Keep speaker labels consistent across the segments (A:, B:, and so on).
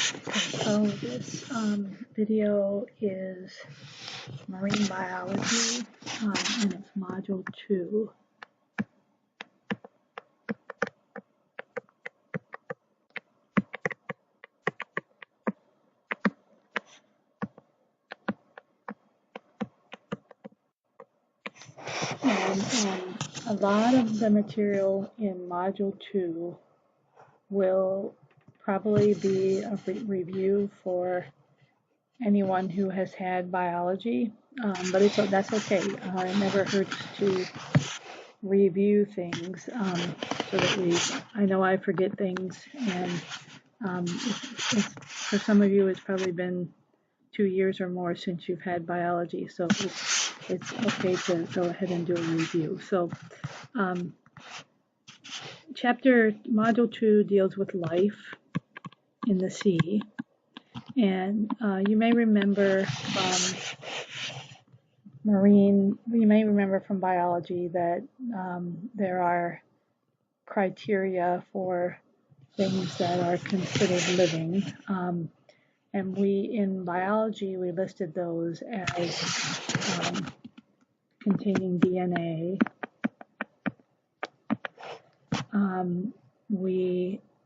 A: So this video is marine biology, and it's module 2. And a lot of the material in module 2 will probably be a review for anyone who has had biology, but that's okay. It never hurts to review things so that I know I forget things, and for some of you it's probably been 2 years or more since you've had biology, so it's okay to go ahead and do a review. So module 2 deals with life in the sea, and you may remember from biology that there are criteria for things that are considered living, and in biology we listed those as containing DNA.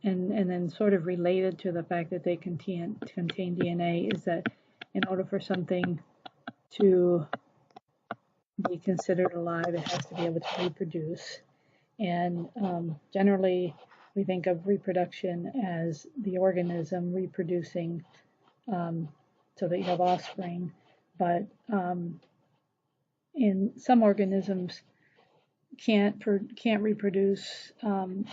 A: And then sort of related to the fact that they contain DNA is that in order for something to be considered alive, it has to be able to reproduce. And generally, we think of reproduction as the organism reproducing so that you have offspring. But in some organisms, can't reproduce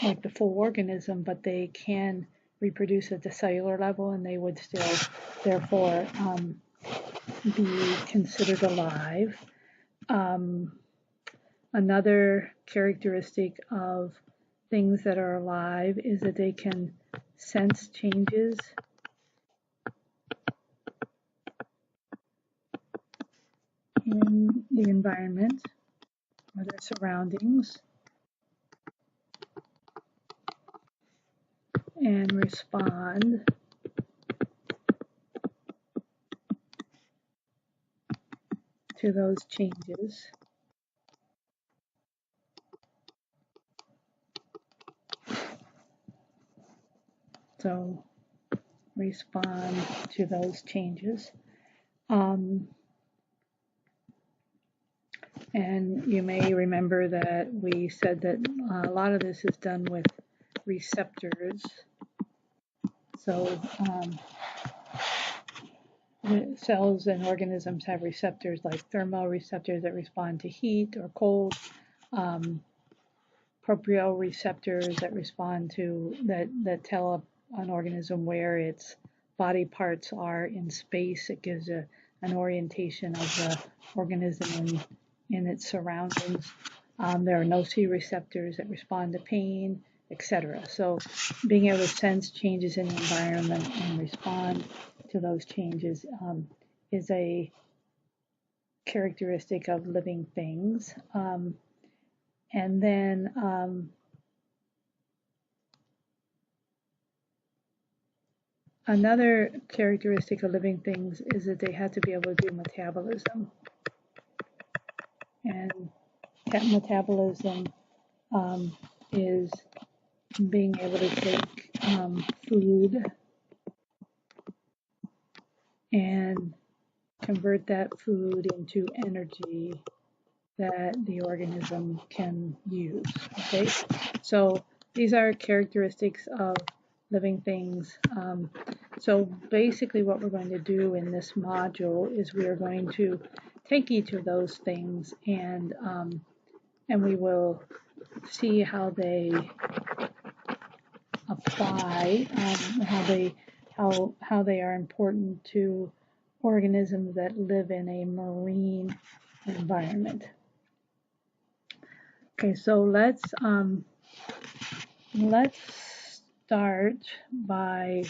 A: like the full organism, but they can reproduce at the cellular level, and they would still therefore be considered alive. Another characteristic of things that are alive is that they can sense changes in the environment or their surroundings and respond to those changes. So respond to those changes. And you may remember that we said that a lot of this is done with receptors. So cells and organisms have receptors like thermoreceptors that respond to heat or cold, proprioceptors that respond to that tell an organism where its body parts are in space. It gives an orientation of the organism in its surroundings. There are nociceptors that respond to pain, etc. So being able to sense changes in the environment and respond to those changes is a characteristic of living things. And then another characteristic of living things is that they have to be able to do metabolism. And metabolism is being able to take food and convert that food into energy that the organism can use. Okay, so these are characteristics of living things. So basically what we're going to do in this module is we are going to take each of those things and we will see how they apply, how they are important to organisms that live in a marine environment. Okay, so let's start by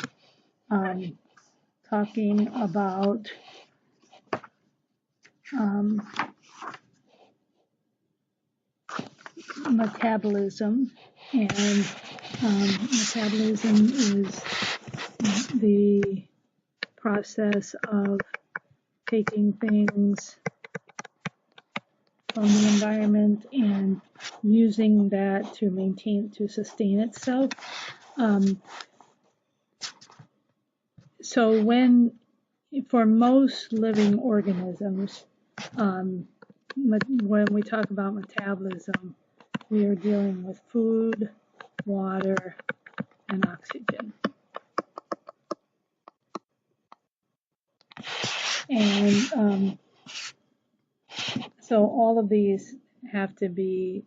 A: talking about metabolism. And metabolism is the process of taking things from the environment and using that to sustain itself. So for most living organisms, when we talk about metabolism, we are dealing with food, water, and oxygen. And so all of these have to be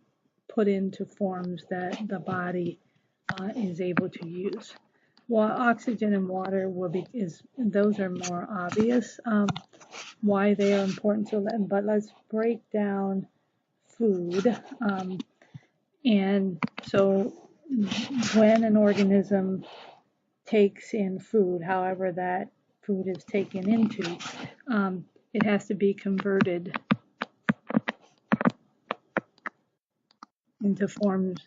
A: put into forms that the body is able to use. Well, oxygen and water those are more obvious why they are important to them. But let's break down food. And so when an organism takes in food, however that food is taken into, it has to be converted into forms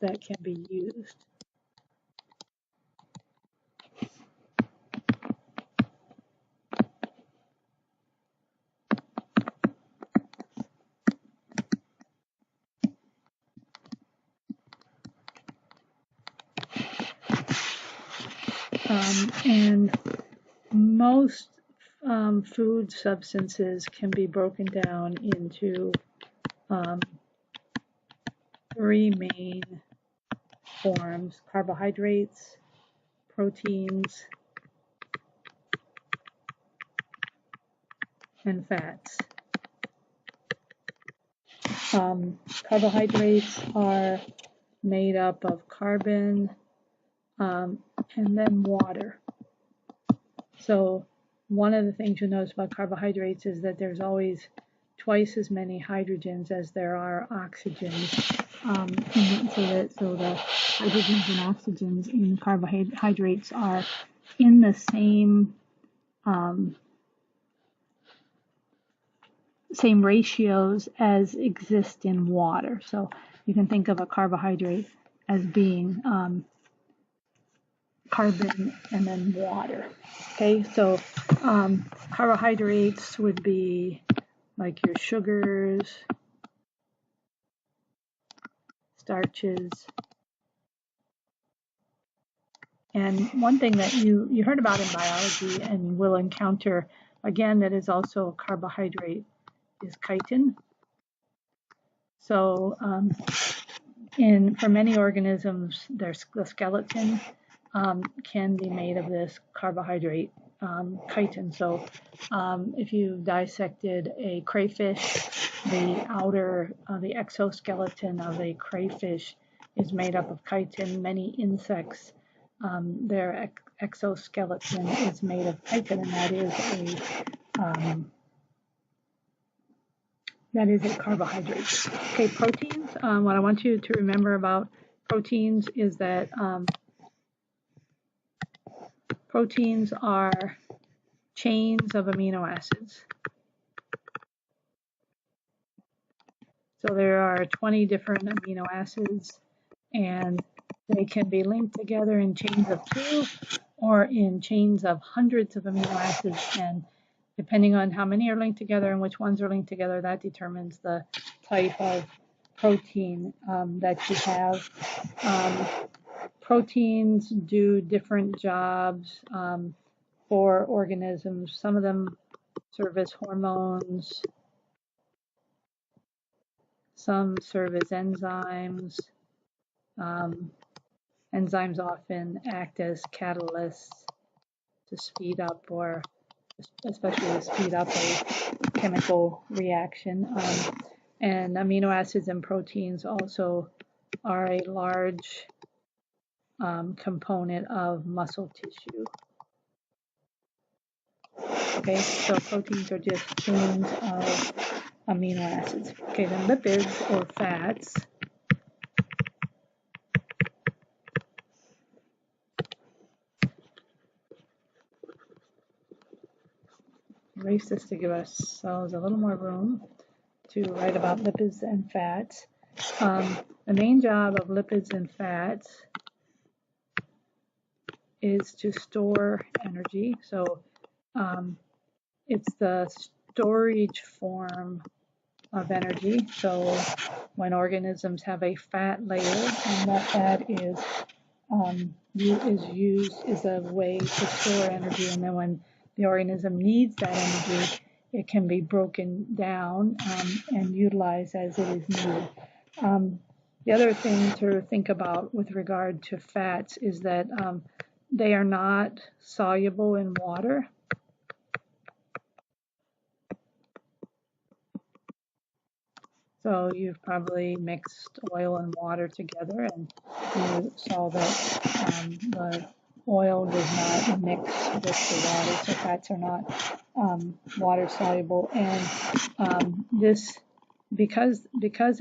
A: that can be used. And most food substances can be broken down into three main forms: carbohydrates, proteins, and fats. Carbohydrates are made up of carbon and then water. So one of the things you'll notice about carbohydrates is that there's always twice as many hydrogens as there are oxygens. So the hydrogens and oxygens in carbohydrates are in the same ratios as exist in water. So you can think of a carbohydrate as being carbon and then water. Okay, so carbohydrates would be like your sugars, starches. And one thing that you heard about in biology and will encounter again that is also a carbohydrate is chitin. So for many organisms, the skeleton can be made of this carbohydrate, chitin. So if you dissected a crayfish, the exoskeleton of a crayfish is made up of chitin. Many insects, their exoskeleton is made of chitin, and that is a carbohydrate. Okay, proteins. What I want you to remember about proteins is that proteins are chains of amino acids. So there are 20 different amino acids, and they can be linked together in chains of 2 or in chains of hundreds of amino acids. And depending on how many are linked together and which ones are linked together, that determines the type of protein that you have. Proteins do different jobs for organisms. Some of them serve as hormones. Some serve as enzymes. Enzymes often act as catalysts to speed up or especially to speed up a chemical reaction. And amino acids and proteins also are a large component of muscle tissue. Okay, so proteins are just chains of amino acids. Okay, then lipids or fats. Erase this to give ourselves a little more room to write about lipids and fats. The main job of lipids and fats is to store energy. So it's the storage form of energy. So when organisms have a fat layer, and that fat is used as a way to store energy, and then when the organism needs that energy, it can be broken down and utilized as it is needed. The other thing to think about with regard to fats is that they are not soluble in water. So you've probably mixed oil and water together, and you saw that the oil does not mix with the water, so fats are not water soluble. And because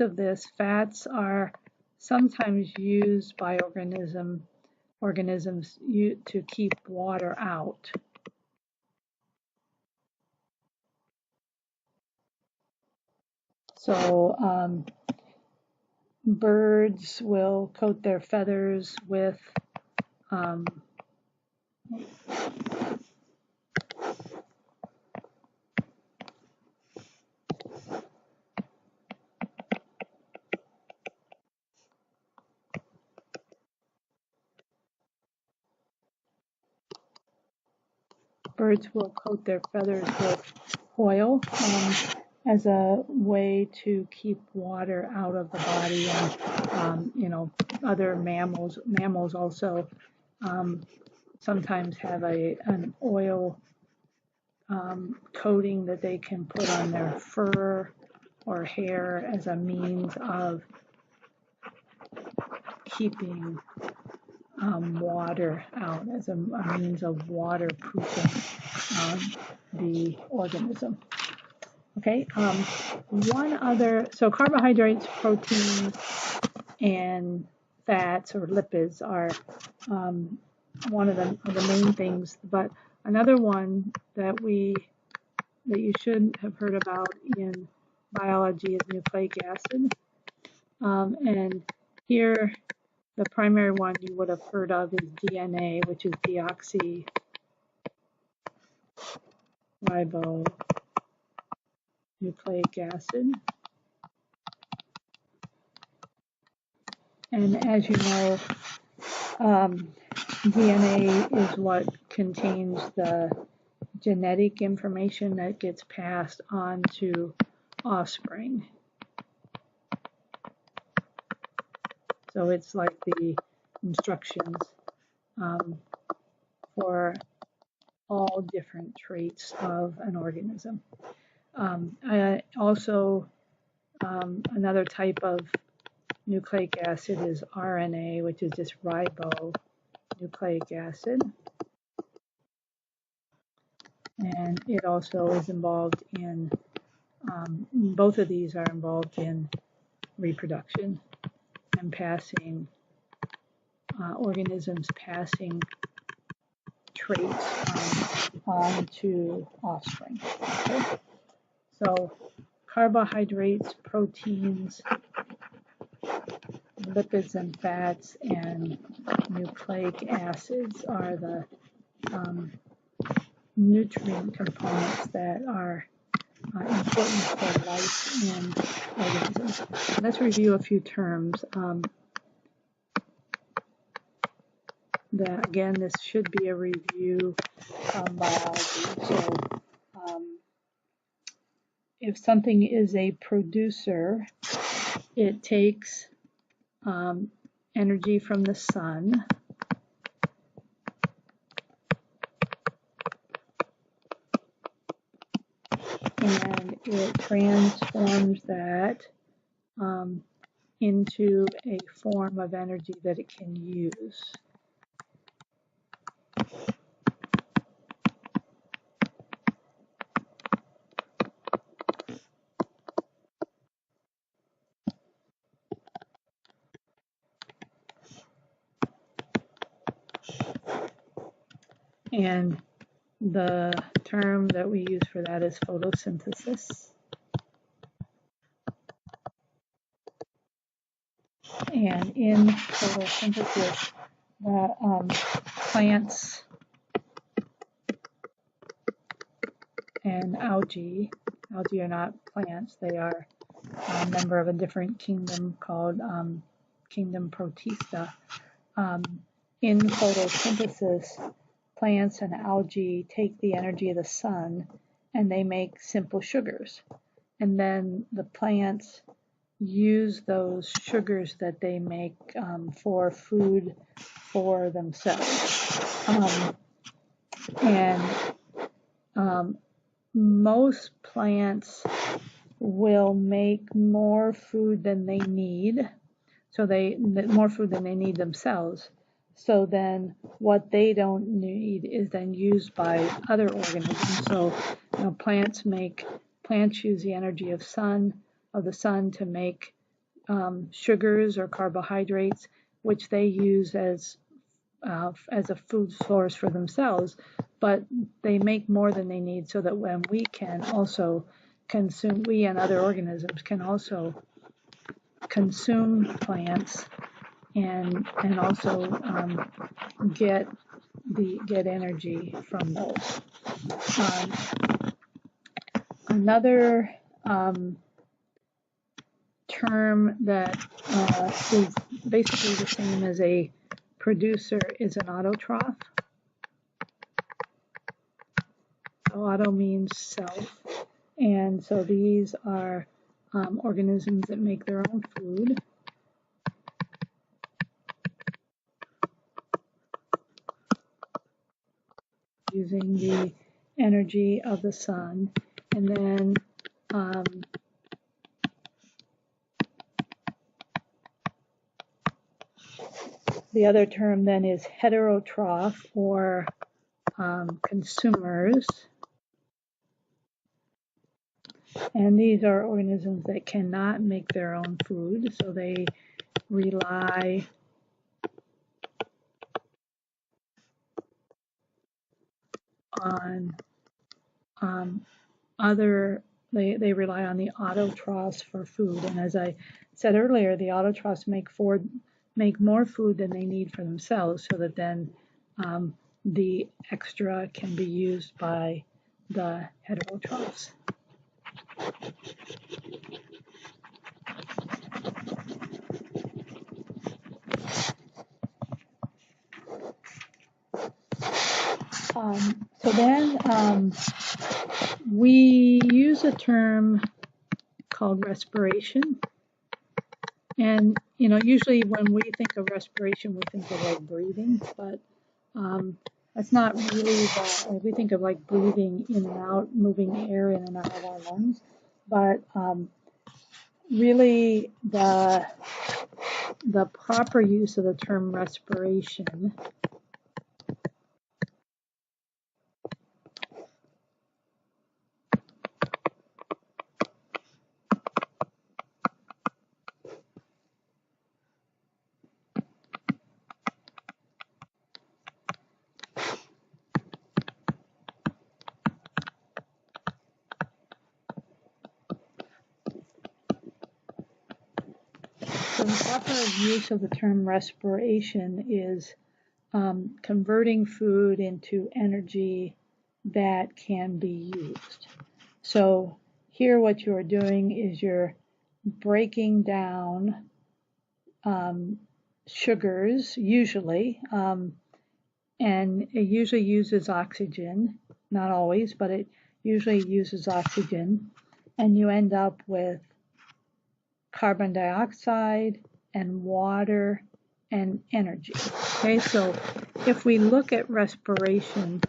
A: of this, fats are sometimes used by organisms to keep water out. So birds will coat their feathers with with oil as a way to keep water out of the body. And other mammals also sometimes have an oil coating that they can put on their fur or hair as a means of keeping water out, as a means of waterproofing the organism. Okay, so carbohydrates, proteins, and fats or lipids are one of the main things, but another one that you should have heard about in biology is nucleic acid. And here, the primary one you would have heard of is DNA, which is deoxyribonucleic acid. And as you know, DNA is what contains the genetic information that gets passed on to offspring. So it's like the instructions for all different traits of an organism. Another type of nucleic acid is RNA, which is just ribonucleic acid. And it also is involved in, both of these are involved in reproduction and passing, organisms passing traits on to offspring. Okay? So carbohydrates, proteins, lipids and fats, and nucleic acids are the nutrient components that are important for life in organisms. Let's review a few terms. Again, this should be a review from biology. So if something is a producer, it takes energy from the sun, and it transforms that into a form of energy that it can use. And the term that we use for that is photosynthesis. And in photosynthesis, plants and algae. Algae are not plants, they are a member of a different kingdom called Kingdom Protista. In photosynthesis, plants and algae take the energy of the sun and they make simple sugars. And then the plants use those sugars that they make for food for themselves. Most plants will make more food than they need, more food than they need themselves. So then what they don't need is then used by other organisms. So plants use the energy of the sun to make sugars or carbohydrates, which they use as a food source for themselves, but they make more than they need, so that when we can also consume, we and other organisms can also consume plants and also get energy from those. Another term that is basically the same as a producer is an autotroph. So auto means self, and so these are organisms that make their own food. Using the energy of the sun. And then the other term then is heterotroph, or consumers. And these are organisms that cannot make their own food, so they rely on they rely on the autotrophs for food. And as I said earlier, the autotrophs make more food than they need for themselves, so that then the extra can be used by the heterotrophs. So then we use a term called respiration. And, usually when we think of respiration, we think of like breathing, but that's not really that. We think of like breathing in and out, moving air in and out of our lungs. But really the proper use of the term respiration So the proper use of the term respiration is converting food into energy that can be used. So here what you're doing is you're breaking down sugars, usually, and it usually uses oxygen, not always, but it usually uses oxygen, and you end up with carbon dioxide and water and energy. Okay, so if we look at respiration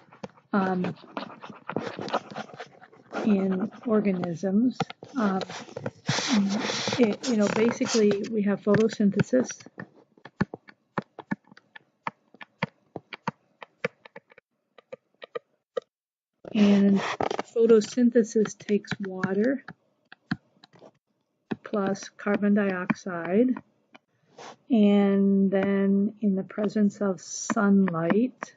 A: in organisms, basically we have photosynthesis. And photosynthesis takes water plus carbon dioxide, and then in the presence of sunlight,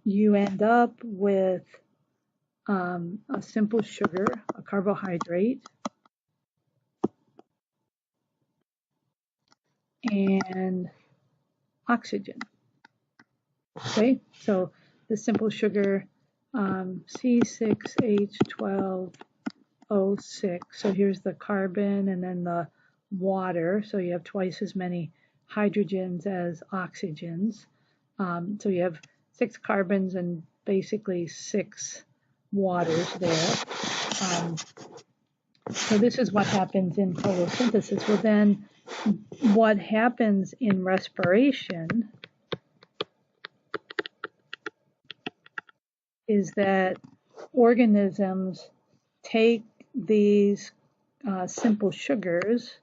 A: you end up with a simple sugar, a carbohydrate, and oxygen. Okay, so the simple sugar C6H12O6. So here's the carbon and then the water. So you have twice as many hydrogens as oxygens. So you have 6 carbons and basically 6 waters there. So this is what happens in photosynthesis. Well, then what happens in respiration is that organisms take these simple sugars.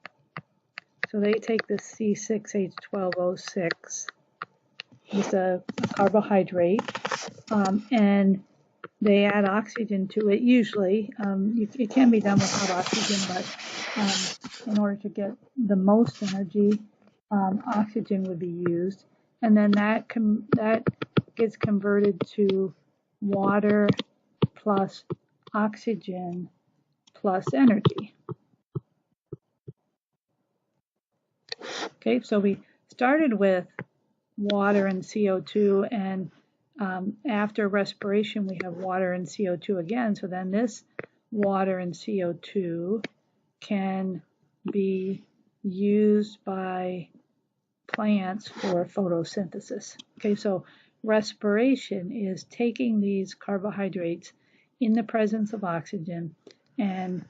A: So they take the C6H12O6, it's a carbohydrate, and they add oxygen to it. Usually, it can be done without oxygen, but in order to get the most energy, oxygen would be used, and then that gets converted to water plus oxygen plus energy. Okay, so we started with water and CO2, and after respiration we have water and CO2 again. So then this water and CO2 can be used by plants for photosynthesis. Okay, so respiration is taking these carbohydrates in the presence of oxygen, and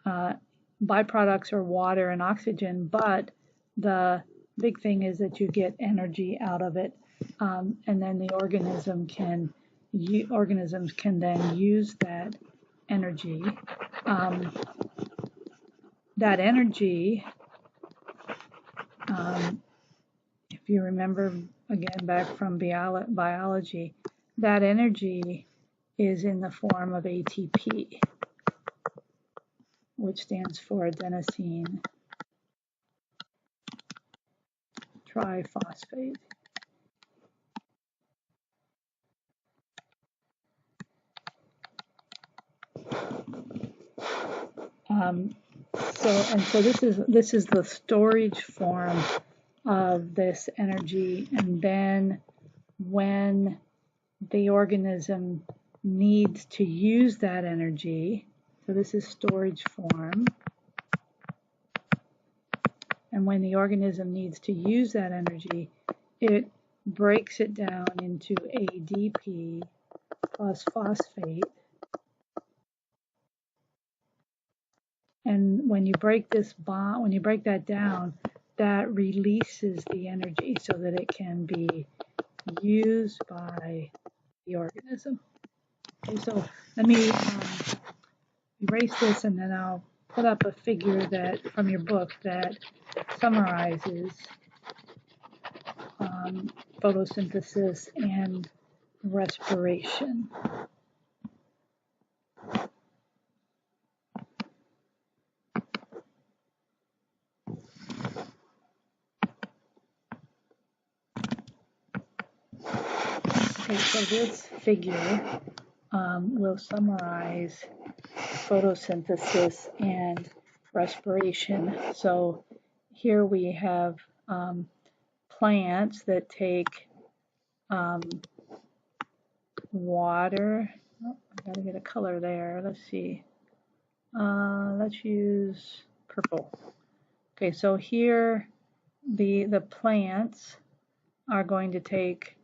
A: byproducts are water and oxygen, but the big thing is that you get energy out of it, and then the organisms can then use that energy. That energy, if you remember again back from biology, that energy is in the form of ATP, which stands for adenosine triphosphate. So this is the storage form of this energy, and then when the organism needs to use that energy, so this is storage form, and when the organism needs to use that energy, it breaks it down into ADP plus phosphate. And when you break this bond, when you break that down, that releases the energy so that it can be used by the organism. Okay, so let me erase this, and then I'll put up a figure that from your book that summarizes photosynthesis and respiration. Okay, so this figure will summarize photosynthesis and respiration. So here we have plants that take water. Oh, I gotta get a color there. Let's see. Let's use purple. Okay, so here the plants are going to take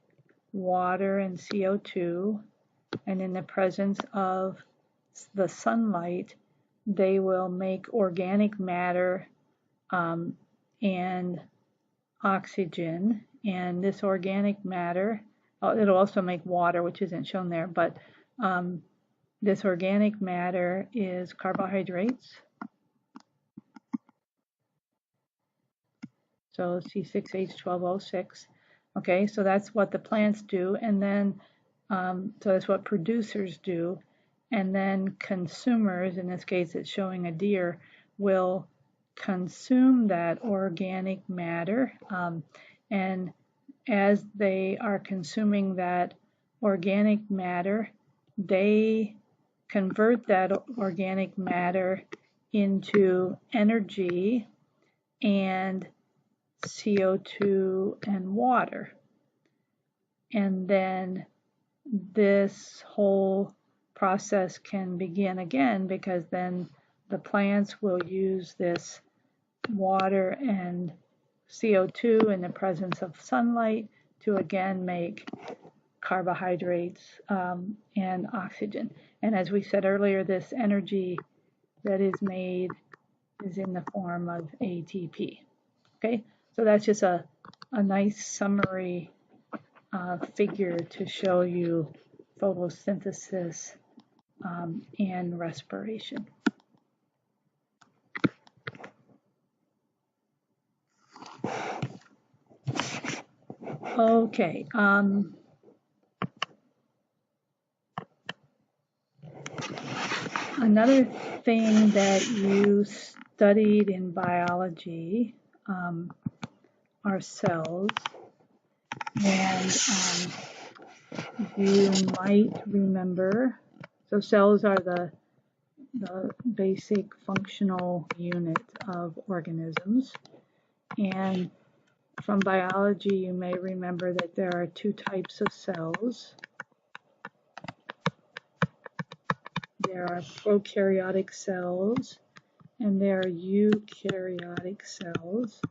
A: water and CO2, and in the presence of the sunlight, they will make organic matter and oxygen. And this organic matter, it'll also make water, which isn't shown there, but this organic matter is carbohydrates. So C6H12O6. Okay, so that's what the plants do, and then so that's what producers do, and then consumers, in this case it's showing a deer, will consume that organic matter, and as they are consuming that organic matter, they convert that organic matter into energy, and CO2 and water. And then this whole process can begin again, because then the plants will use this water and CO2 in the presence of sunlight to again make carbohydrates and oxygen. And as we said earlier, this energy that is made is in the form of ATP. Okay, so that's just a nice summary figure to show you photosynthesis and respiration. Okay. Another thing that you studied in biology are cells, and you might remember, so cells are the basic functional unit of organisms, and from biology you may remember that there are two types of cells. There are prokaryotic cells and there are eukaryotic cells.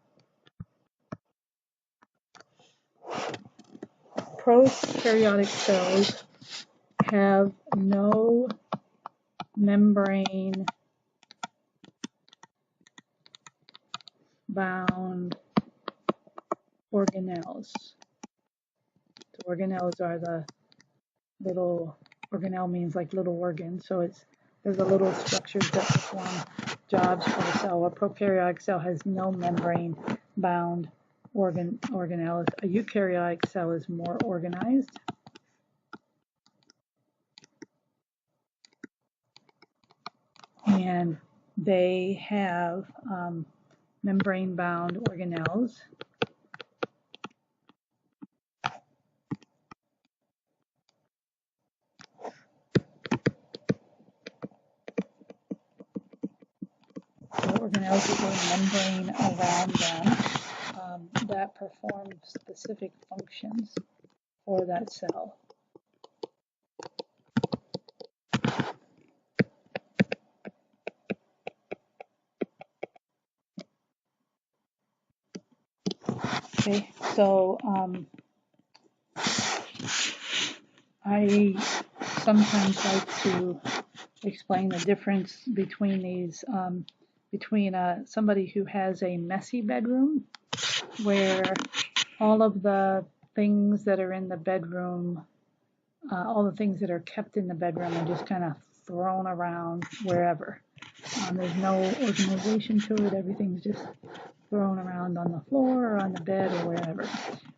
A: Prokaryotic cells have no membrane bound organelles. So organelles are the little, organelle means like little organ, so there's a little structures that perform jobs for a cell. A prokaryotic cell has no membrane bound organelles. A eukaryotic cell is more organized. And they have membrane bound organelles. So organelles with a membrane around them that perform specific functions for that cell. Okay, so I sometimes like to explain the difference between these, between somebody who has a messy bedroom, where all of the things that are in the bedroom, all the things that are kept in the bedroom are just kind of thrown around wherever. There's no organization to it. Everything's just thrown around on the floor or on the bed or wherever.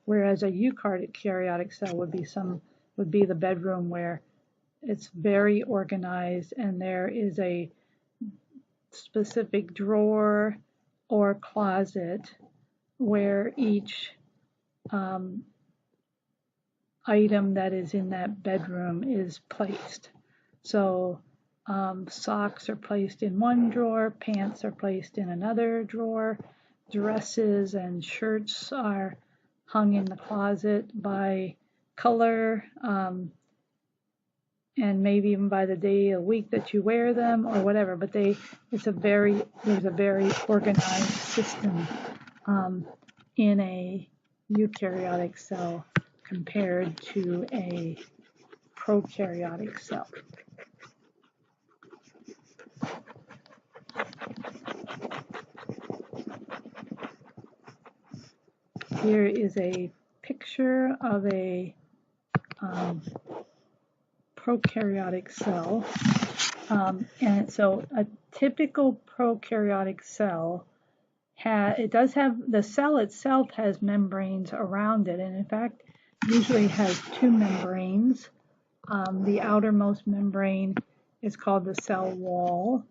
A: Whereas a eukaryotic cell would be the bedroom where it's very organized and there is a specific drawer or closet where each item that is in that bedroom is placed. So socks are placed in one drawer, pants are placed in another drawer, dresses and shirts are hung in the closet by color, and maybe even by the day of the week that you wear them or whatever, but there's a very organized system in a eukaryotic cell compared to a prokaryotic cell. Here is a picture of a prokaryotic cell. And so a typical prokaryotic cell the cell itself has membranes around it, and in fact usually has two membranes. The outermost membrane is called the cell wall,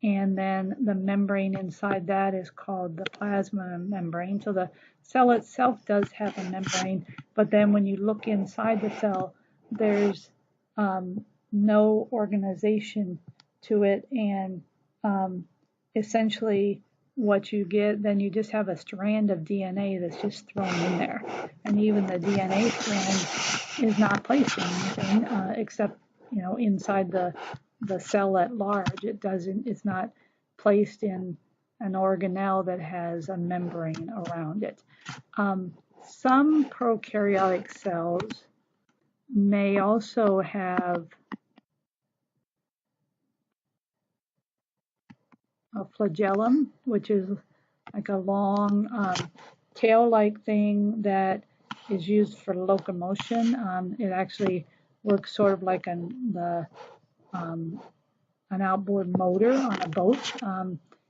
A: and then the membrane inside that is called the plasma membrane. So the cell itself does have a membrane, but then when you look inside the cell, there's no organization to it, and essentially what you get, then you just have a strand of DNA that's just thrown in there. And even the DNA strand is not placed in anything except, inside the cell at large. It's not placed in an organelle that has a membrane around it. Some prokaryotic cells may also have a flagellum, which is like a long tail-like thing that is used for locomotion. It actually works sort of like an outboard motor on a boat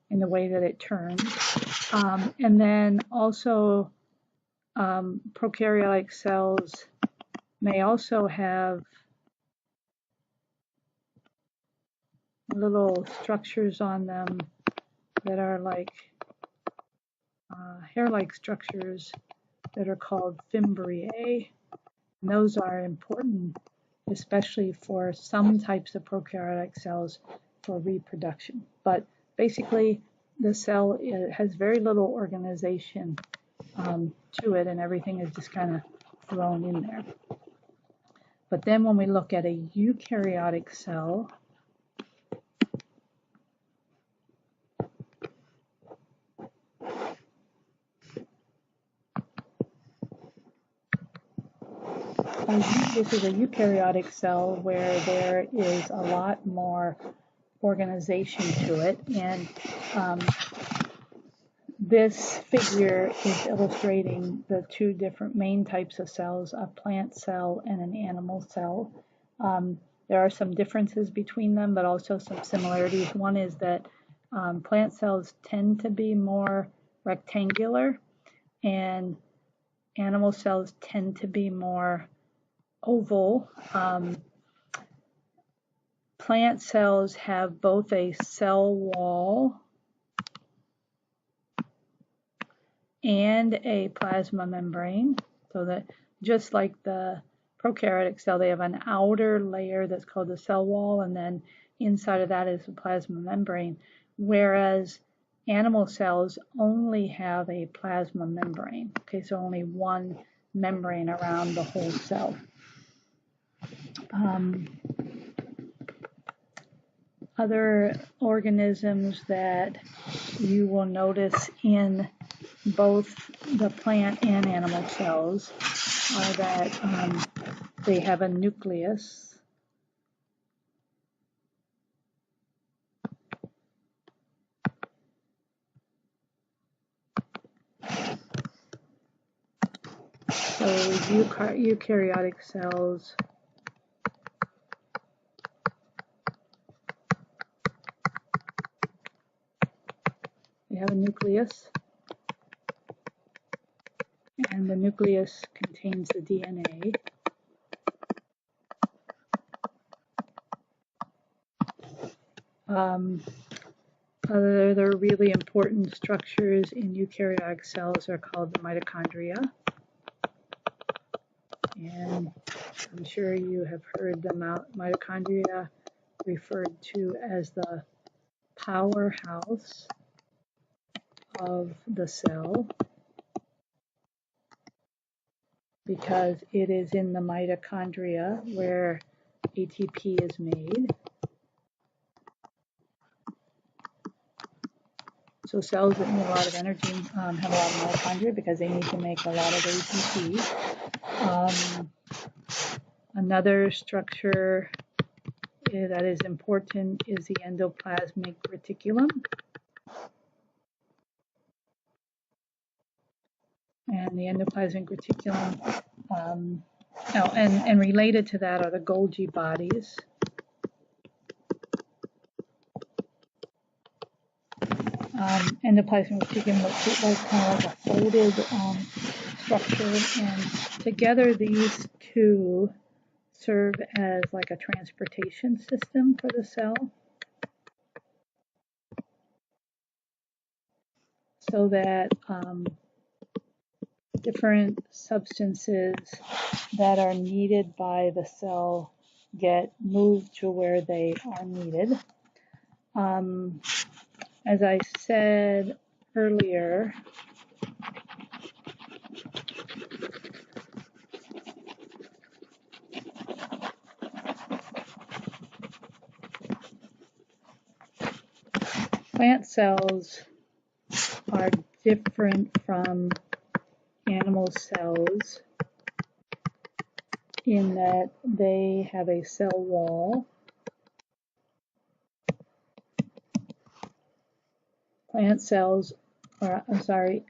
A: in the way that it turns. And then also prokaryotic cells may also have little structures on them that are like hair-like structures that are called fimbriae. And those are important, especially for some types of prokaryotic cells for reproduction. But basically, the cell has very little organization to it, and everything is just kind of thrown in there. But then when we look at a eukaryotic cell, this is a eukaryotic cell where there is a lot more organization to it, and this figure is illustrating the two different main types of cells, a plant cell and an animal cell. There are some differences between them, but also some similarities. One is that plant cells tend to be more rectangular, and animal cells tend to be more oval. Plant cells have both a cell wall and a plasma membrane, so that just like the prokaryotic cell, they have an outer layer that's called the cell wall, and then inside of that is the plasma membrane, whereas animal cells only have a plasma membrane. Okay, so only one membrane around the whole cell. Other organisms that you will notice in both the plant and animal cells are that they have a nucleus. So eukaryotic cells they have a nucleus, and the nucleus contains the DNA. Other really important structures in eukaryotic cells are called the mitochondria. And I'm sure you have heard the mitochondria referred to as the powerhouse of the cell, because it is in the mitochondria where ATP is made. So cells that need a lot of energy have a lot of mitochondria because they need to make a lot of ATP. Another structure that is important is the endoplasmic reticulum. And the endoplasmic reticulum, and related to that are the Golgi bodies. Endoplasmic reticulum looks like kind of like a folded structure, and together these two serve as like a transportation system for the cell, so that different substances that are needed by the cell get moved to where they are needed. As I said, earlier, plant cells are different from animal cells in that they have a cell wall. Plant cells, or I'm sorry,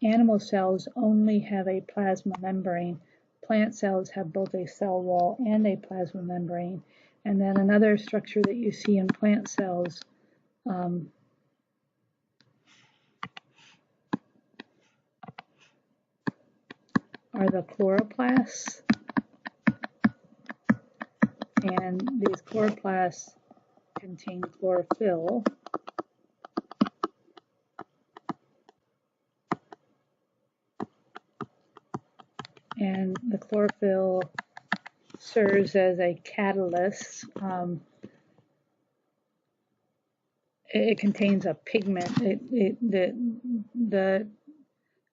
A: animal cells only have a plasma membrane. Plant cells have both a cell wall and a plasma membrane. And then another structure that you see in plant cells are the chloroplasts. And these chloroplasts contain chlorophyll. And the chlorophyll serves as a catalyst. It contains a pigment. The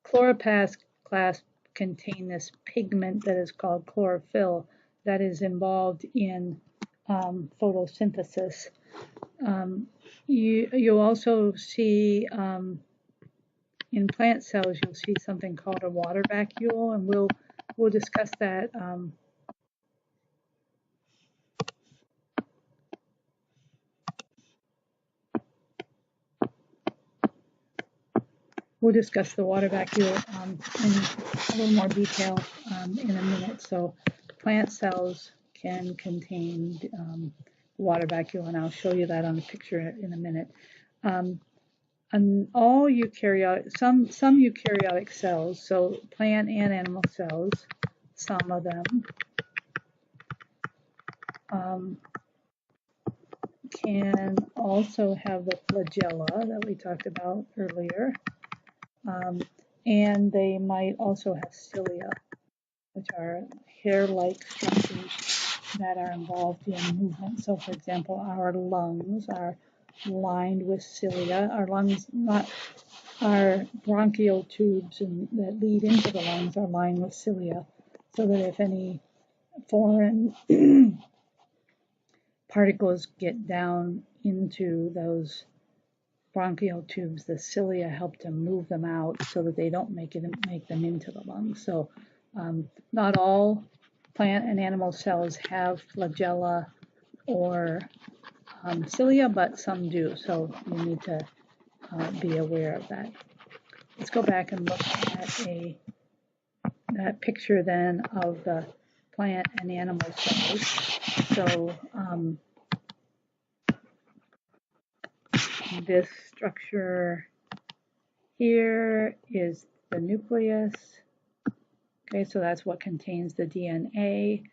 A: chloroplast class contain this pigment that is called chlorophyll that is involved in photosynthesis. You'll also see in plant cells, you'll see something called a water vacuole, and we'll discuss that we'll discuss the water vacuole in a little more detail in a minute. So plant cells can contain water vacuole, and I'll show you that on a picture in a minute. And all eukaryotic, some eukaryotic cells, so plant and animal cells, some of them, can also have the flagella that we talked about earlier. And they might also have cilia, which are hair-like structures that are involved in movement. So, for example, our lungs are lined with cilia. Our lungs, not our bronchial tubes that lead into the lungs, are lined with cilia, so that if any foreign particles get down into those bronchial tubes, the cilia help to move them out so that they don't make them into the lungs. So not all plant and animal cells have flagella or cilia, but some do. So you need to be aware of that. Let's go back and look at that picture then of the plant and animal cells. So this structure here is the nucleus. Okay, so that's what contains the DNA.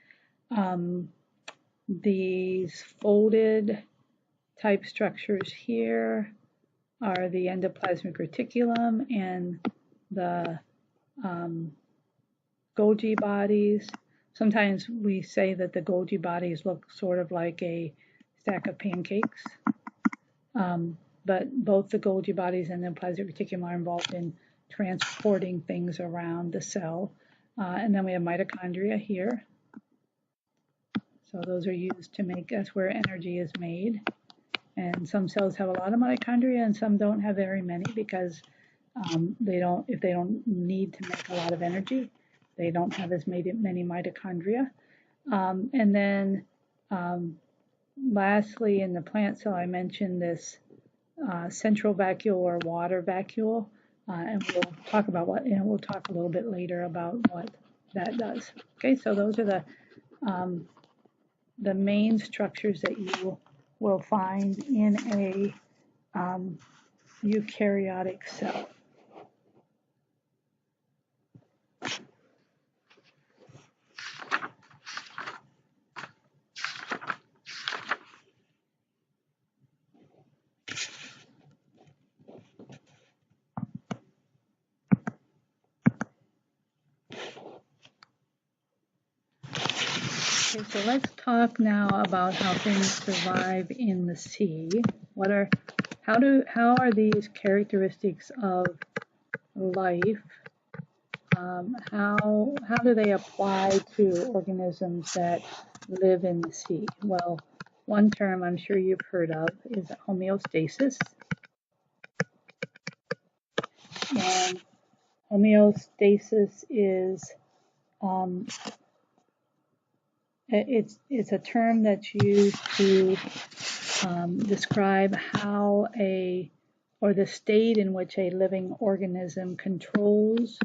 A: These folded type structures here are the endoplasmic reticulum and the Golgi bodies. Sometimes we say that the Golgi bodies look sort of like a stack of pancakes. But both the Golgi bodies and the endoplasmic reticulum are involved in transporting things around the cell. And then we have mitochondria here. So those are used to make, that's where energy is made. And some cells have a lot of mitochondria and some don't have very many because if they don't need to make a lot of energy, they don't have as many mitochondria. And then lastly, in the plant cell, I mentioned this central vacuole or water vacuole, and we'll talk about we'll talk a little bit later about what that does. Okay, so those are the main structures that you will find in a eukaryotic cell. Okay, so let's talk now about how things survive in the sea. What are how are these characteristics of life? How do they apply to organisms that live in the sea? Well, one term I'm sure you've heard of is homeostasis. And homeostasis is it's a term that's used to describe how or the state in which a living organism controls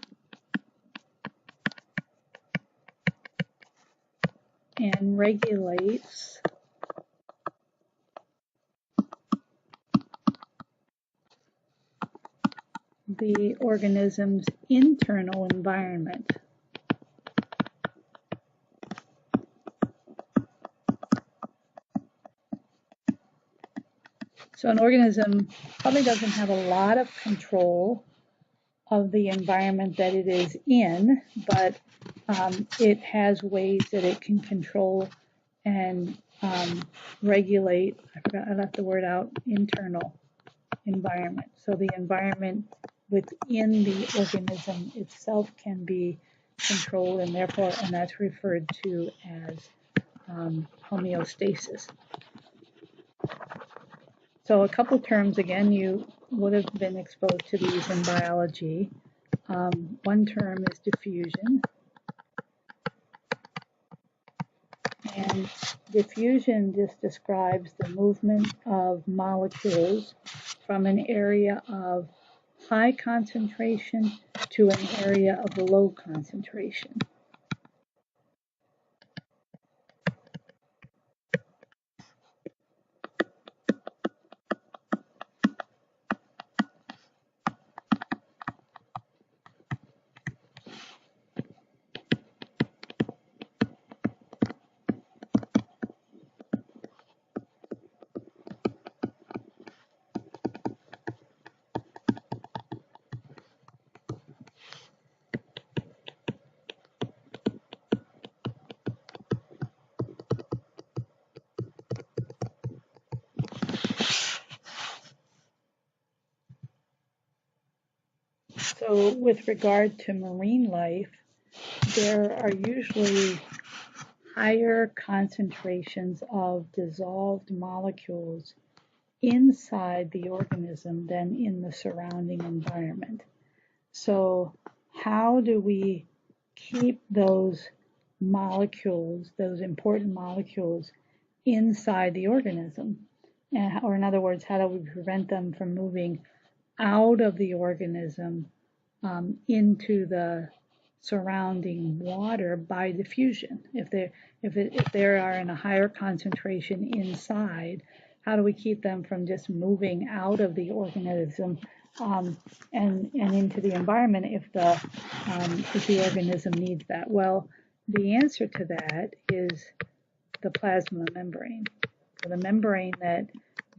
A: and regulates the organism's internal environment. So an organism probably doesn't have a lot of control of the environment that it is in, but it has ways that it can control and regulate, I left the word out, internal environment. So the environment within the organism itself can be controlled, and therefore, and that's referred to as homeostasis. So a couple terms, again, you would have been exposed to these in biology. One term is diffusion. And diffusion just describes the movement of molecules from an area of high concentration to an area of low concentration. So with regard to marine life, there are usually higher concentrations of dissolved molecules inside the organism than in the surrounding environment. So how do we keep those molecules, those important molecules, inside the organism? Or in other words, how do we prevent them from moving out of the organism into the surrounding water by diffusion? If they are in a higher concentration inside, how do we keep them from just moving out of the organism and into the environment if the organism needs that? Well, the answer to that is the plasma membrane. So the membrane that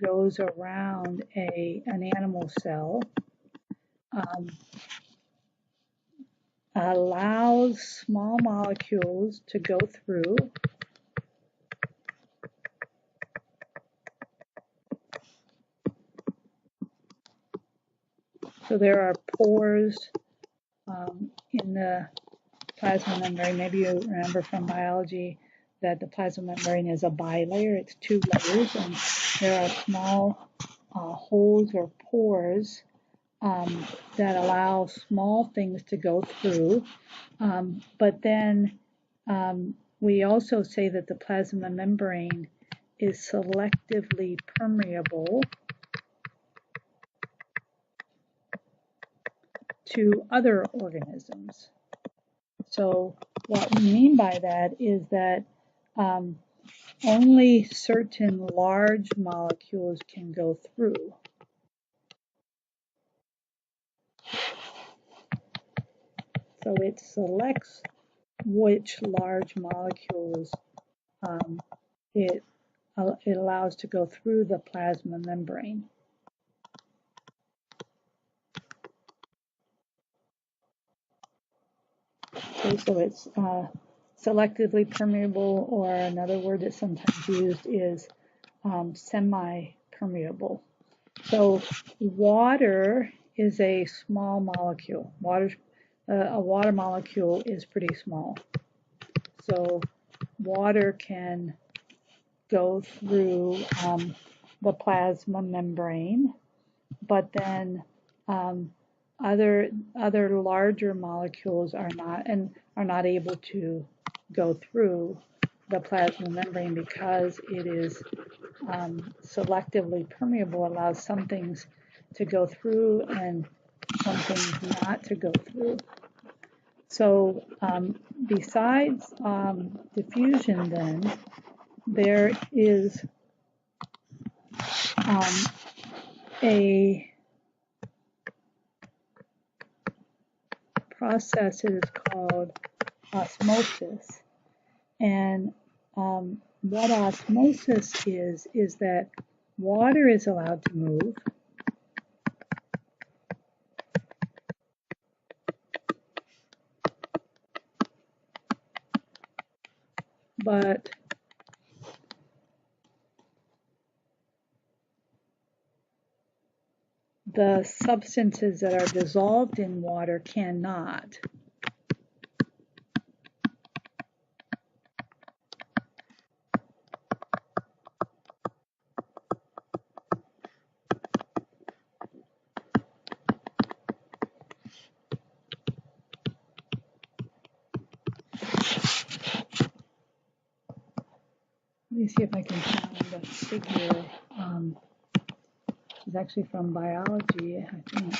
A: goes around an animal cell allows small molecules to go through So there are pores in the plasma membrane. Maybe you remember from biology that the plasma membrane is a bilayer. It's two layers, and there are small holes or pores that allow small things to go through. But then we also say that the plasma membrane is selectively permeable to other organisms. So what we mean by that is that only certain large molecules can go through. So it selects which large molecules it allows to go through the plasma membrane. Okay, so it's selectively permeable, or another word that's sometimes used is semi-permeable. So water is a small molecule. A water molecule is pretty small. So water can go through the plasma membrane, but then other larger molecules are not able to go through the plasma membrane because it is selectively permeable, allows some things to go through and some things not to go through. So besides diffusion, then there is a process that is called osmosis. And what osmosis is that water is allowed to move, but the substances that are dissolved in water cannot. Let me see if I can find the figure. It's actually from biology, I think.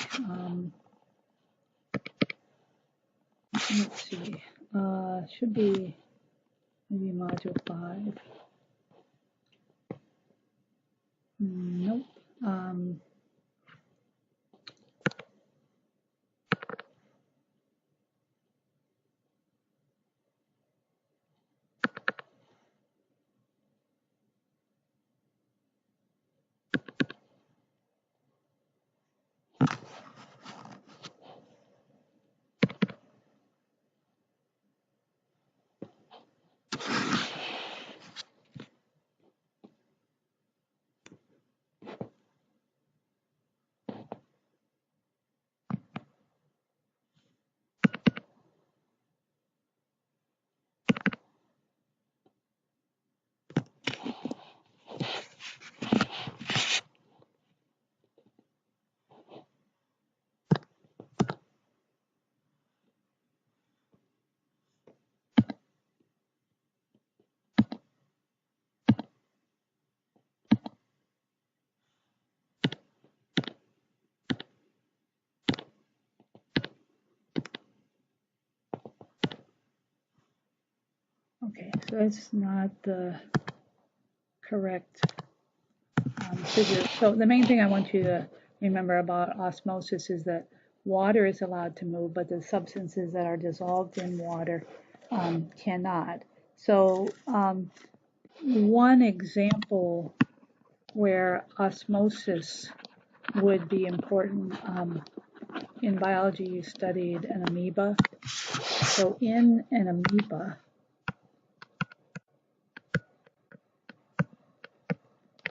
A: Let's see. Should be maybe module 5. Nope. Okay, so that's not the correct figure. So the main thing I want you to remember about osmosis is that water is allowed to move, but the substances that are dissolved in water cannot. So one example where osmosis would be important, in biology you studied an amoeba. So in an amoeba,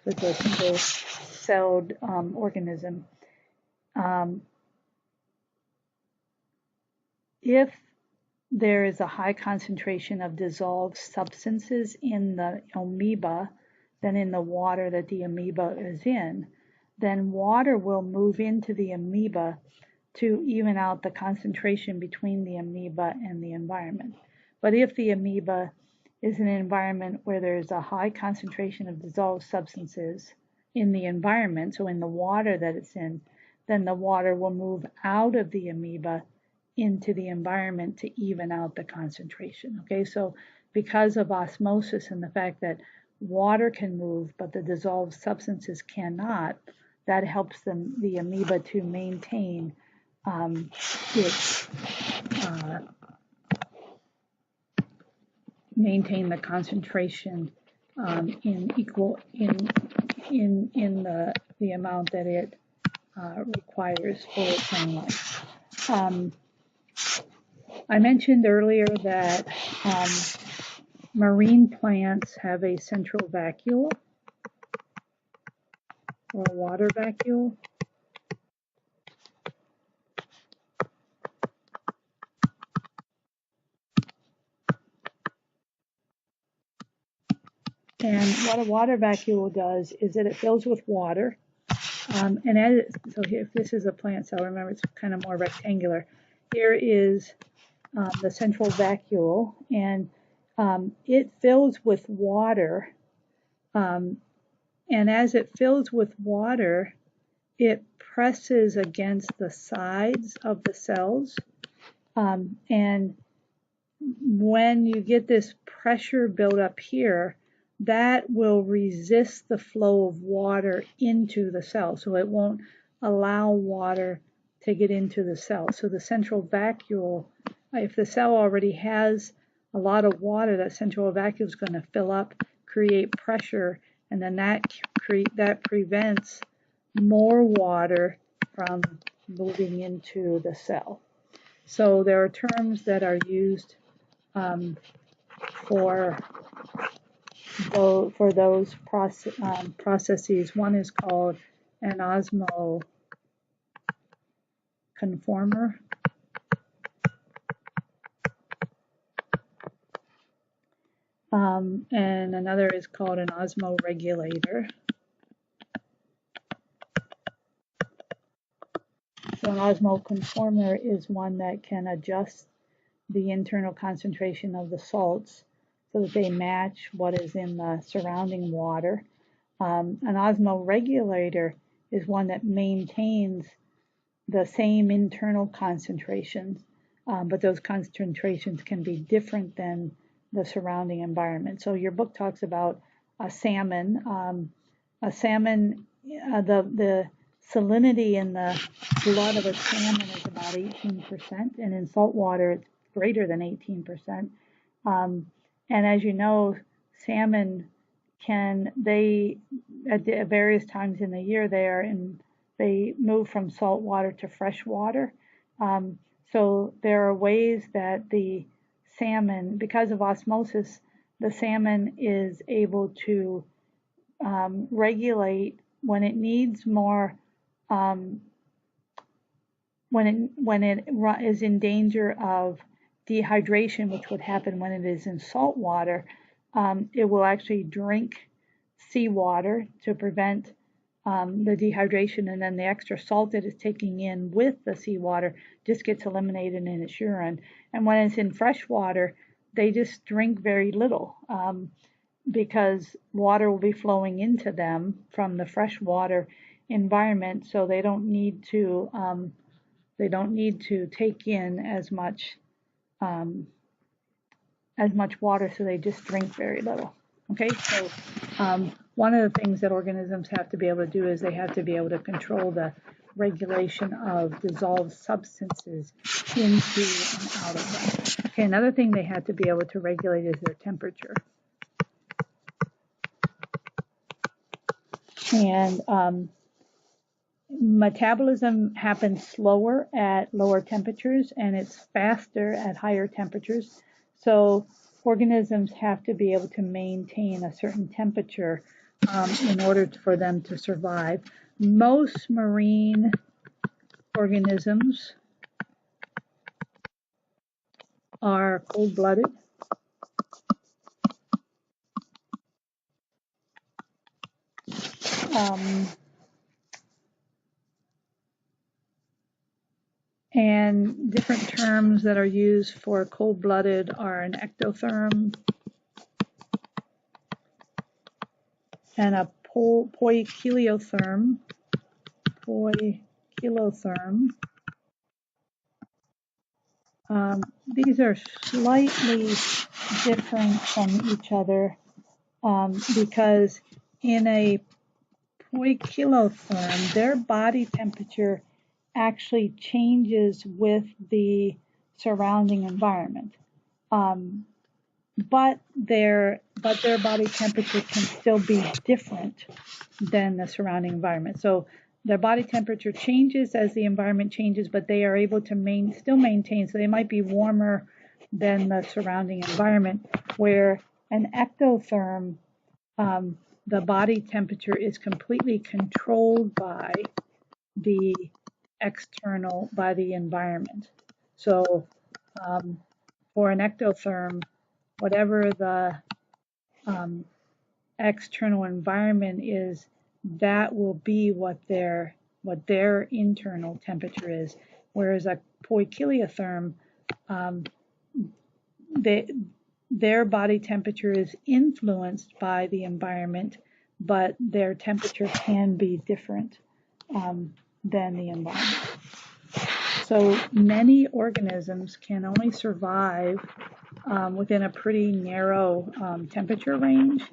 A: it's a single-celled organism. If there is a high concentration of dissolved substances in the amoeba than in the water that the amoeba is in, then water will move into the amoeba to even out the concentration between the amoeba and the environment. But if the amoeba is in an environment where there's a high concentration of dissolved substances in the environment, so in the water that it's in, then the water will move out of the amoeba into the environment to even out the concentration. Okay, so because of osmosis and the fact that water can move but the dissolved substances cannot, that helps the amoeba to maintain maintain the concentration in the amount that it requires for its own life. I mentioned earlier that marine plants have a central vacuole. or a water vacuole. And what a water vacuole does is that it fills with water. So here, if this is a plant cell, remember it's kind of more rectangular. Here is the central vacuole, and it fills with water. And as it fills with water, it presses against the sides of the cells. And when you get this pressure build up here, that will resist the flow of water into the cell. So it won't allow water to get into the cell. So the central vacuole, if the cell already has a lot of water, that central vacuole is going to fill up, create pressure, and then that prevents more water from moving into the cell. So there are terms that are used for those processes. One is called an osmoconformer. And another is called an osmoregulator. So an osmoconformer is one that can adjust the internal concentration of the salts so that they match what is in the surrounding water. An osmoregulator is one that maintains the same internal concentrations, but those concentrations can be different than the surrounding environment. So your book talks about a salmon. The salinity in the blood of a salmon is about 18%, and in salt water it's greater than 18%. And as you know, salmon at various times in the year they move from salt water to fresh water. So there are ways that the salmon, because of osmosis, the salmon is able to regulate when it needs more, when it is in danger of dehydration, which would happen when it is in salt water. It will actually drink seawater to prevent the dehydration, and then the extra salt that it's taking in with the seawater just gets eliminated in its urine. And when it's in fresh water, they just drink very little because water will be flowing into them from the freshwater environment, so they don't need to take in as much water, so they just drink very little. Okay, so one of the things that organisms have to be able to do is they have to be able to control the regulation of dissolved substances into and out of them. Okay, another thing they have to be able to regulate is their temperature. And metabolism happens slower at lower temperatures, and it's faster at higher temperatures. So organisms have to be able to maintain a certain temperature in order for them to survive. Most marine organisms are cold-blooded. And different terms that are used for cold-blooded are an ectotherm and a poikilotherm. These are slightly different from each other because in a poikilotherm, their body temperature actually changes with the surrounding environment. But their body temperature can still be different than the surrounding environment. So their body temperature changes as the environment changes, but they are able to still maintain. So they might be warmer than the surrounding environment, where an ectotherm the body temperature is completely controlled by the by the environment. So for an ectotherm, whatever the external environment is, that will be what their internal temperature is. Whereas a poikiliotherm, their body temperature is influenced by the environment, but their temperature can be different than the environment. So many organisms can only survive within a pretty narrow temperature range.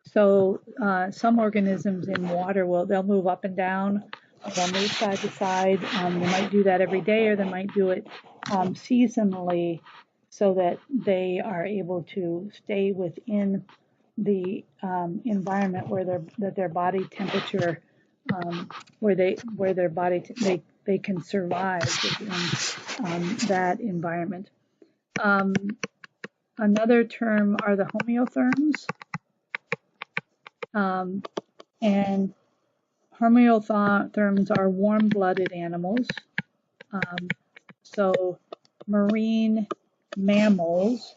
A: So some organisms in water they'll move up and down, or they'll move side to side. They might do that every day, or they might do it seasonally, so that they are able to stay within the environment where their body temperature, they can survive within that environment. Another term are the homeotherms. And homeotherms are warm-blooded animals. So marine mammals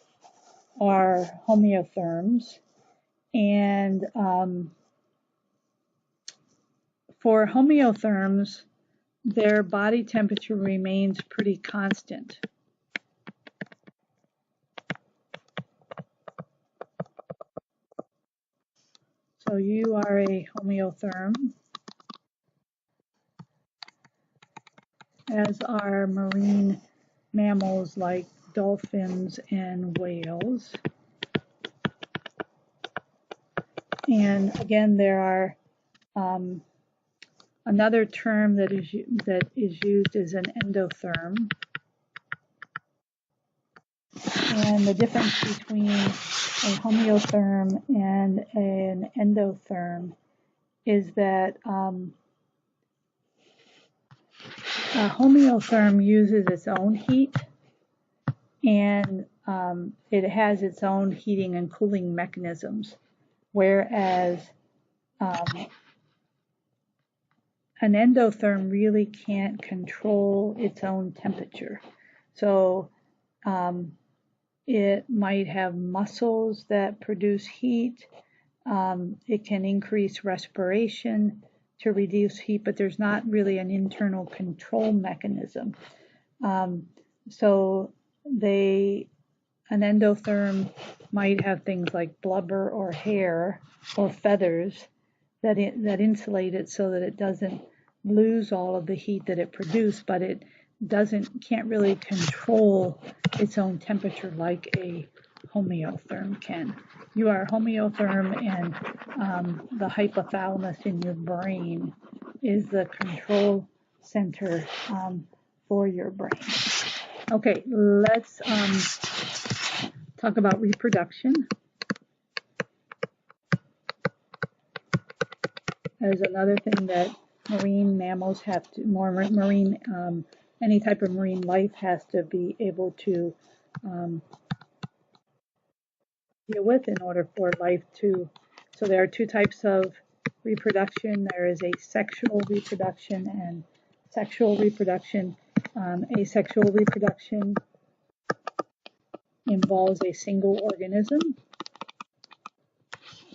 A: are homeotherms. And for homeotherms, their body temperature remains pretty constant. So you are a homeotherm, as are marine mammals like dolphins and whales. And again, there are another term that is used is an endotherm. And the difference between a homeotherm and an endotherm is that a homeotherm uses its own heat, and it has its own heating and cooling mechanisms, whereas an endotherm really can't control its own temperature. So it might have muscles that produce heat. It can increase respiration to reduce heat, but there's not really an internal control mechanism. So an endotherm might have things like blubber or hair or feathers that insulate it so that it doesn't lose all of the heat that it produced, but it can't really control its own temperature like a homeotherm can. You are a homeotherm, and the hypothalamus in your brain is the control center for your brain. Okay, let's talk about reproduction. There's another thing that marine mammals have to, any type of marine life has to be able to deal with in order for life to, so there are two types of reproduction. There is asexual reproduction and sexual reproduction. Asexual reproduction involves a single organism,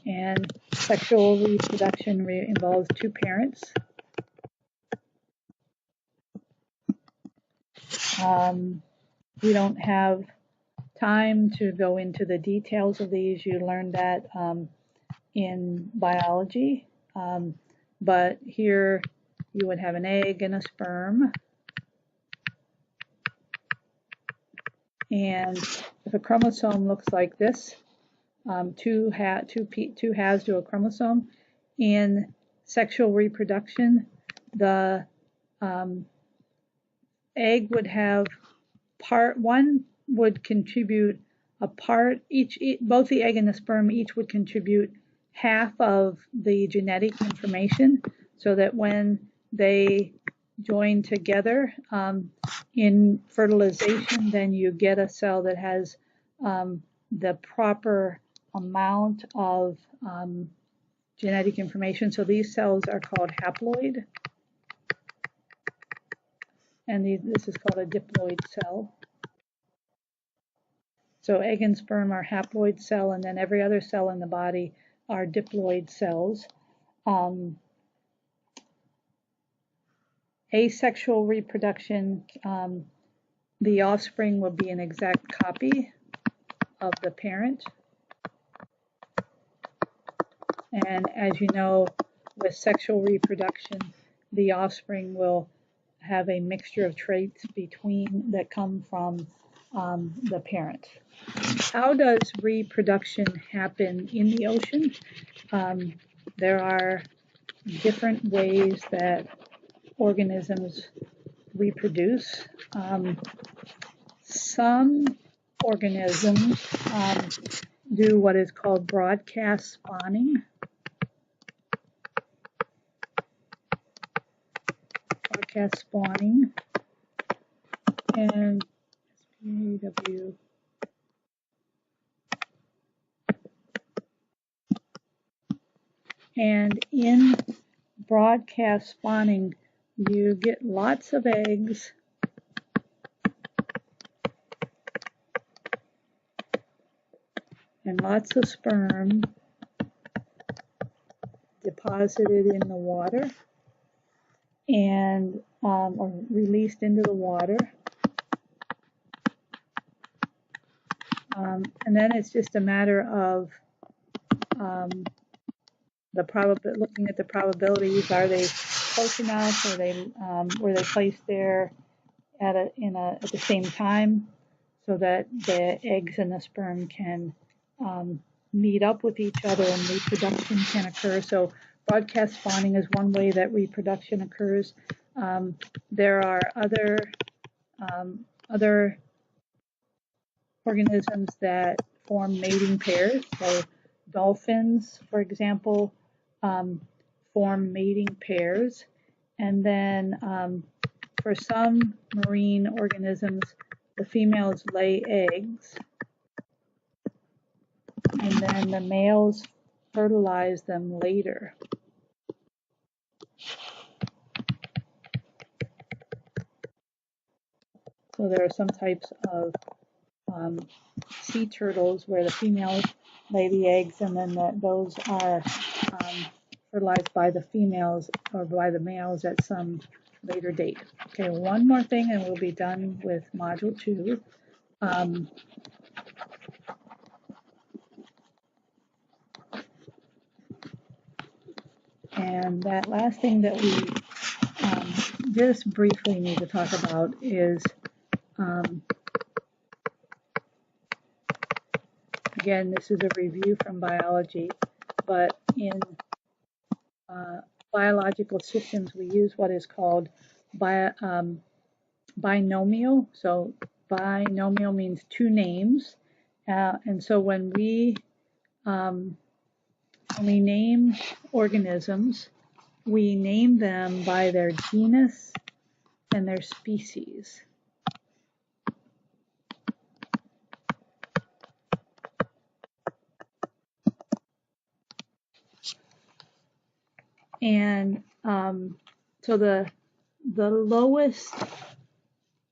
A: and sexual reproduction involves two parents. We don't have time to go into the details of these. You learned that in biology, but here you would have an egg and a sperm. And if a chromosome looks like this, two halves to a chromosome, in sexual reproduction, the egg would have one would contribute a part, both the egg and the sperm each would contribute half of the genetic information, so that when they join together in fertilization, then you get a cell that has the proper amount of genetic information. So these cells are called haploid, and this is called a diploid cell. So egg and sperm are haploid cell, and then every other cell in the body are diploid cells. Asexual reproduction, the offspring will be an exact copy of the parent. And as you know, with sexual reproduction, the offspring will have a mixture of traits that come from the parent. How does reproduction happen in the ocean? There are different ways that organisms reproduce. Some organisms do what is called broadcast spawning. Broadcast spawning, and SPAW. And in broadcast spawning, you get lots of eggs and lots of sperm deposited in the water and or released into the water. And then it's just a matter of looking at the probabilities. Are they close enough? Are they were they placed there at the same time, so that the eggs and the sperm can meet up with each other and reproduction can occur. So broadcast spawning is one way that reproduction occurs. There are other organisms that form mating pairs. So dolphins, for example, form mating pairs. And then for some marine organisms, the females lay eggs, and then the males fertilize them later. So there are some types of sea turtles where the females lay the eggs, and then those are fertilized by the females or by the males at some later date. Okay, one more thing and we'll be done with Module 2. And that last thing that we just briefly need to talk about is, again, this is a review from biology, but in biological systems we use what is called binomial. So binomial means two names, and so when we name organisms, we name them by their genus and their species. And so the lowest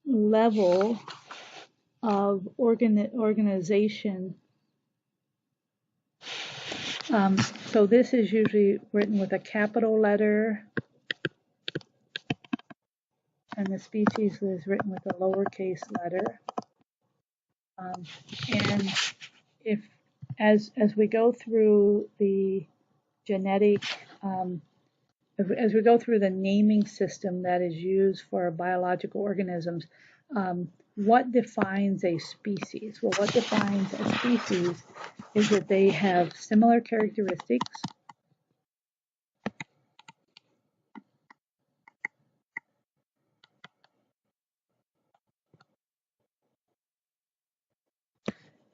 A: level of organization, so this is usually written with a capital letter, and the species is written with a lowercase letter. And if as we go through the genetic, as we go through the naming system that is used for biological organisms, what defines a species? Well, what defines a species is that they have similar characteristics,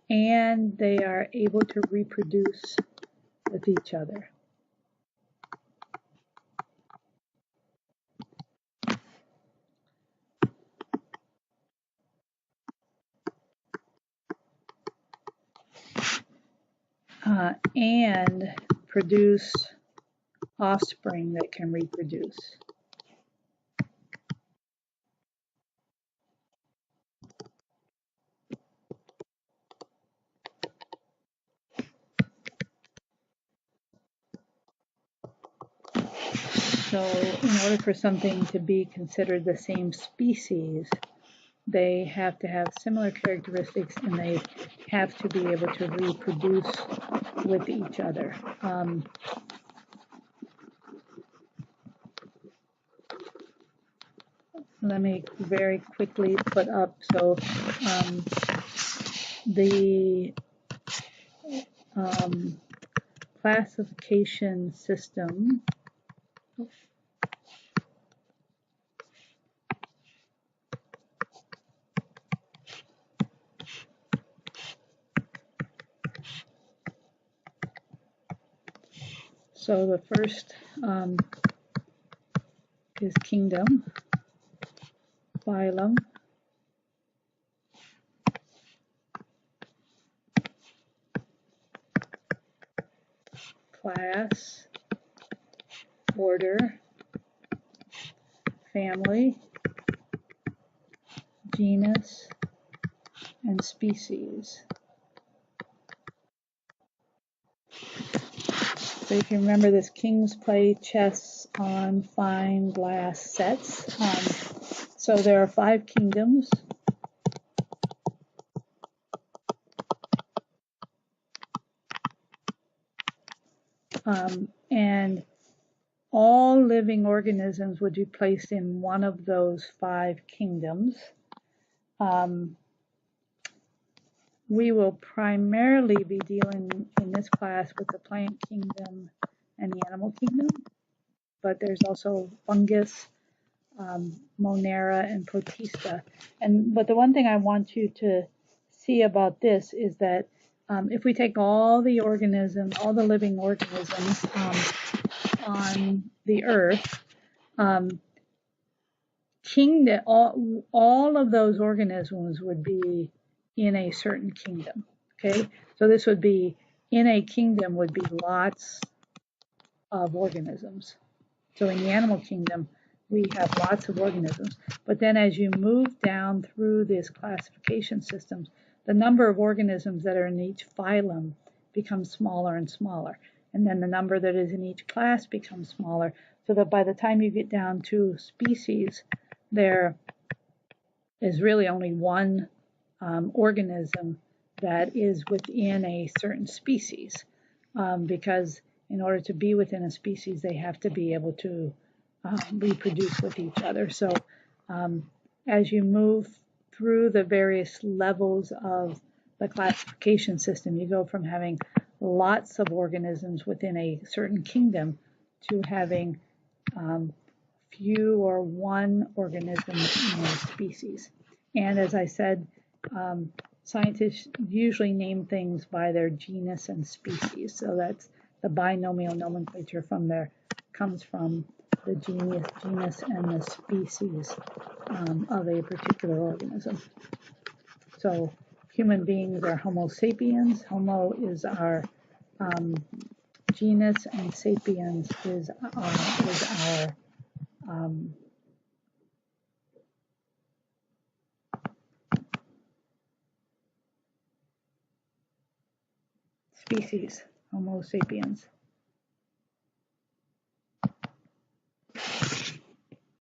A: and they are able to reproduce with each other. and produce offspring that can reproduce. So in order for something to be considered the same species, they have to have similar characteristics and they have to be able to reproduce with each other. Let me very quickly put up, so the classification system so the first is kingdom, phylum, class, order, family, genus, and species. So if you remember this, kings play chess on fine glass sets. So there are 5 kingdoms. And all living organisms would be placed in one of those 5 kingdoms. We will primarily be dealing in this class with the plant kingdom and the animal kingdom, but there's also fungus, Monera, and Protista. But the one thing I want you to see about this is that if we take all the organisms, all the living organisms on the earth, all of those organisms would be in a certain kingdom. Okay, so this would be, in a kingdom would be lots of organisms. So in the animal kingdom, we have lots of organisms. But then as you move down through this classification systems, the number of organisms that are in each phylum becomes smaller and smaller. And then the number that is in each class becomes smaller, so that by the time you get down to species, there is really only one organism that is within a certain species, because in order to be within a species, they have to be able to reproduce with each other. So as you move through the various levels of the classification system, you go from having lots of organisms within a certain kingdom to having few or one organism in a species. And as I said, scientists usually name things by their genus and species. So that's the binomial nomenclature from there, comes from the genus and the species of a particular organism. So human beings are Homo sapiens. Homo is our genus, and sapiens is our species, Homo sapiens.